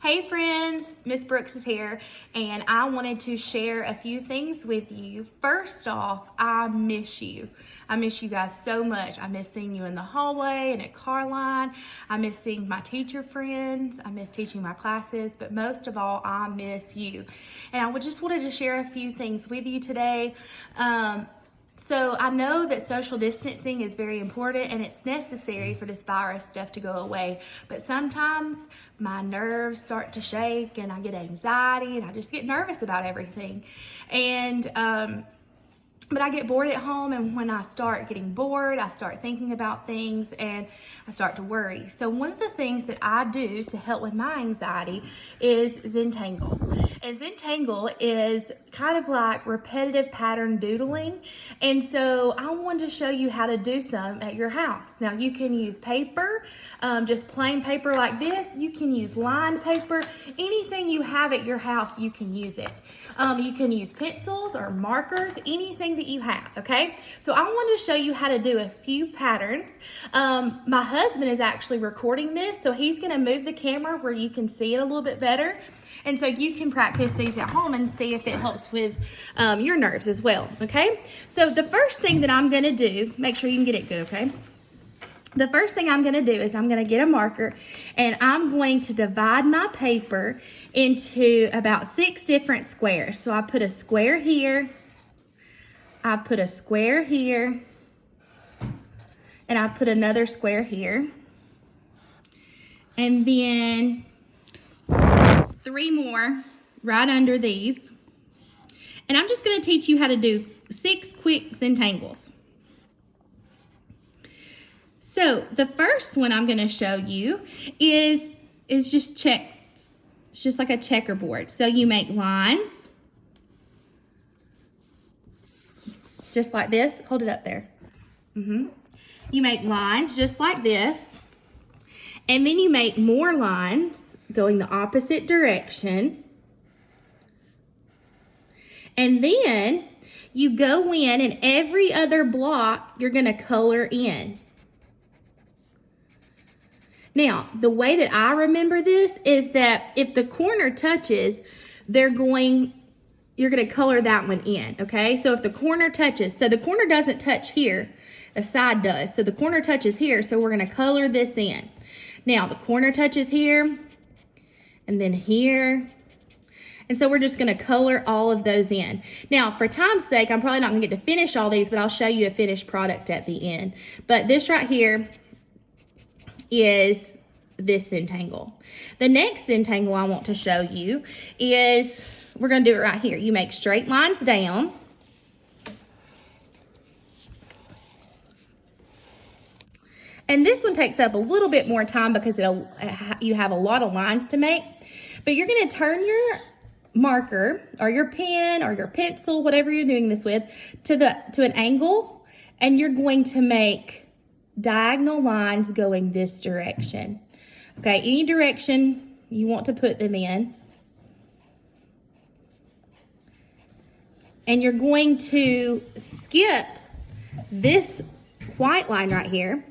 Hey friends, Miss Brooks is here and I wanted to share a few things with you. First off, I miss you. I miss you guys so much. I miss seeing you in the hallway and at car line. I miss seeing my teacher friends. I miss teaching my classes, but most of all, I miss you. And I just wanted to share a few things with you today. So I know that social distancing is very important and it's necessary for this virus stuff to go away. But sometimes my nerves start to shake and I get anxiety and I just get nervous about everything. But I get bored at home, and when I start getting bored, I start thinking about things and I start to worry. So one of the things that I do to help with my anxiety is Zentangle. And Zentangle is kind of like repetitive pattern doodling. And so I wanted to show you how to do some at your house. Now you can use paper, just plain paper like this. You can use lined paper. Anything you have at your house, you can use it. You can use pencils or markers, anything that you have, okay? So I wanted to show you how to do a few patterns. My husband is actually recording this, so he's gonna move the camera where you can see it a little bit better. And so you can practice these at home and see if it helps with your nerves as well, okay? So the first thing that I'm gonna do, make sure you can get it good, okay? The first thing I'm gonna do is I'm gonna get a marker and I'm going to divide my paper into about 6 different squares. So I put a square here, I put a square here, and I put another square here. And then 3 more right under these. And I'm just gonna teach you how to do 6 quick Zentangles. So the first one I'm gonna show you is just check. It's just like a checkerboard. So you make lines, just like this. Hold it up there. You make lines just like this. And then you make more lines going the opposite direction. And then you go in and every other block you're gonna color in. Now, the way that I remember this is that if the corner touches, you're gonna color that one in, okay? So if the corner touches, so the corner doesn't touch here, the side does. So the corner touches here, so we're gonna color this in. Now, the corner touches here, and then here. And so we're just gonna color all of those in. Now, for time's sake, I'm probably not gonna get to finish all these, but I'll show you a finished product at the end. But this right here is this Zentangle. The next Zentangle I want to show you is, we're gonna do it right here. You make straight lines down. And this one takes up a little bit more time because you have a lot of lines to make. But you're gonna turn your marker or your pen or your pencil, whatever you're doing this with, to an angle, and you're going to make diagonal lines going this direction. Okay, any direction you want to put them in. And you're going to skip this white line right here,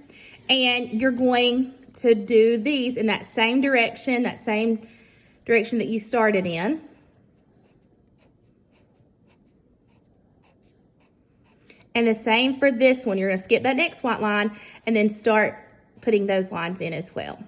and you're going to do these in that same direction that you started in. And the same for this one. You're gonna skip that next white line and then start putting those lines in as well.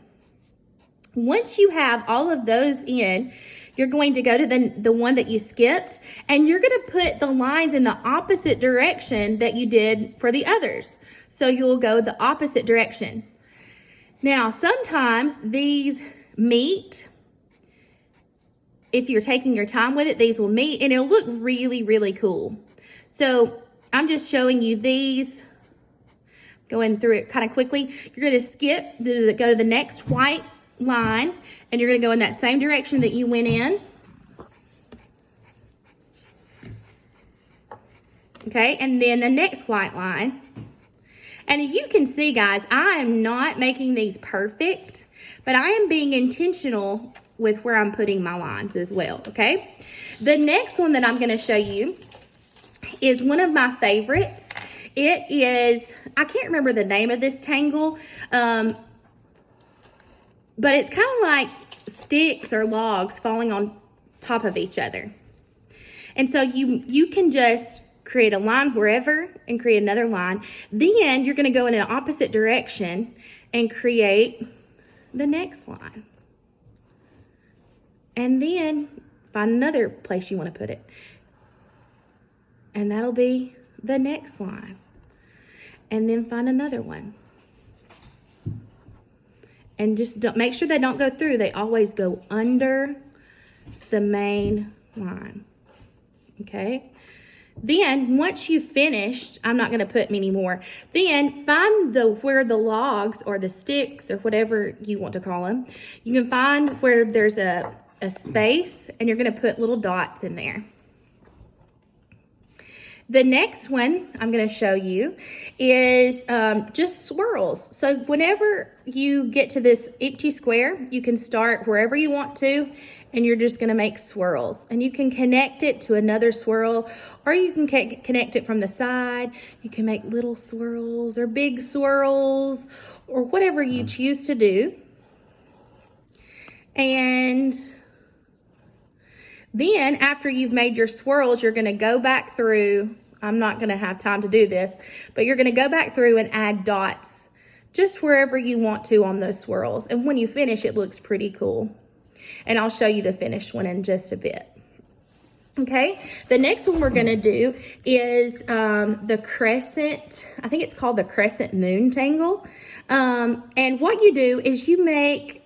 Once you have all of those in, you're going to go to the one that you skipped, and you're gonna put the lines in the opposite direction that you did for the others. So you'll go the opposite direction. Now, sometimes these meet. If you're taking your time with it, these will meet and it'll look really, really cool. So I'm just showing you these, going through it kind of quickly. You're gonna go to the next white line, and you're gonna go in that same direction that you went in. Okay, and then the next white line. And you can see, guys, I am not making these perfect, but I am being intentional with where I'm putting my lines as well, okay? The next one that I'm gonna show you is one of my favorites. It is, I can't remember the name of this tangle, but it's kind of like sticks or logs falling on top of each other. And so you can just create a line wherever and create another line. Then you're going to go in an opposite direction and create the next line. And then find another place you want to put it. And that'll be the next line. And then find another one. And just make sure they don't go through. They always go under the main line. Okay? Then, once you've finished, I'm not going to put many more. Then, find where the logs or the sticks or whatever you want to call them, you can find where there's a space, and you're going to put little dots in there. The next one I'm going to show you is just swirls. So whenever you get to this empty square, you can start wherever you want to, and you're just going to make swirls. And you can connect it to another swirl, or you can connect it from the side. You can make little swirls or big swirls or whatever you choose to do. And then after you've made your swirls, you're going to go back through. I'm not going to have time to do this, but you're going to go back through and add dots just wherever you want to on those swirls. And when you finish, it looks pretty cool. And I'll show you the finished one in just a bit. Okay, the next one we're going to do is the crescent. I think it's called the crescent moon tangle. And what you do is you make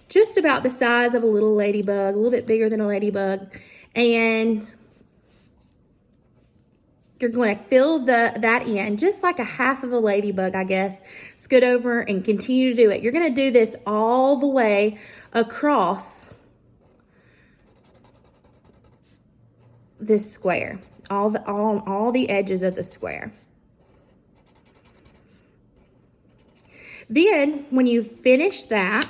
just about the size of a little ladybug, a little bit bigger than a ladybug, and you're going to fill that in just like a half of a ladybug, I guess. Scoot over and continue to do it. You're going to do this all the way across this square, all the edges of the square. Then, when you finish that,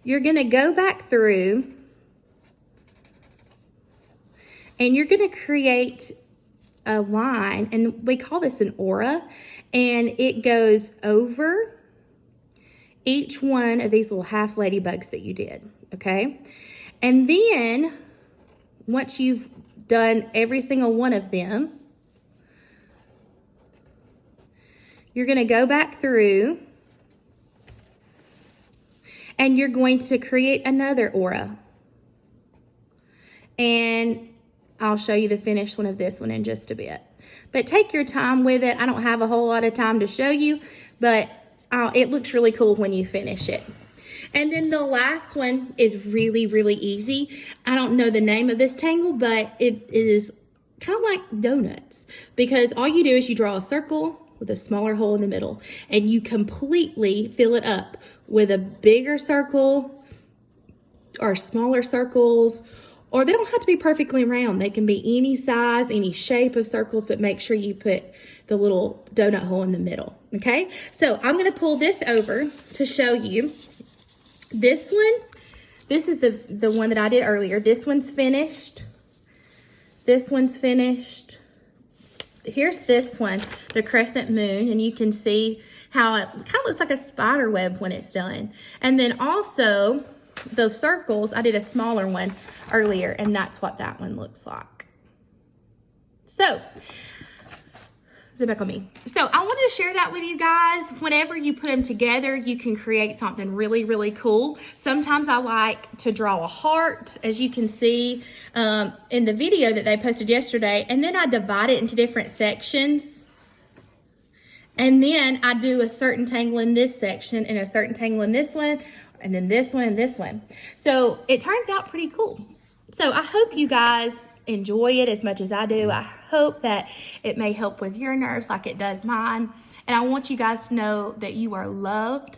you're going to go back through and you're going to create a line, and we call this an aura, and it goes over each one of these little half ladybugs that you did, okay? And then, once you've done every single one of them, you're going to go back through and you're going to create another aura. And I'll show you the finished one of this one in just a bit. But take your time with it. I don't have a whole lot of time to show you, but it looks really cool when you finish it. And then the last one is really, really easy. I don't know the name of this tangle, but it is kind of like donuts, because all you do is you draw a circle with a smaller hole in the middle, and you completely fill it up with a bigger circle or smaller circles, or they don't have to be perfectly round. They can be any size, any shape of circles, but make sure you put the little donut hole in the middle, okay? So I'm gonna pull this over to show you. This one, this is the one that I did earlier. This one's finished. This one's finished. Here's this one, the crescent moon, and you can see how it kind of looks like a spider web when it's done. And then also the circles, I did a smaller one earlier, and that's what that one looks like. So, zip back on me. So I wanted to share that with you guys. Whenever you put them together, you can create something really, really cool. Sometimes I like to draw a heart, as you can see in the video that they posted yesterday, and then I divide it into different sections. And then I do a certain tangle in this section and a certain tangle in this one, and then this one and this one. So it turns out pretty cool. So I hope you guys enjoy it as much as I do. I hope that it may help with your nerves like it does mine. And I want you guys to know that you are loved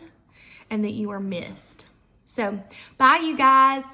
and that you are missed. So bye, you guys.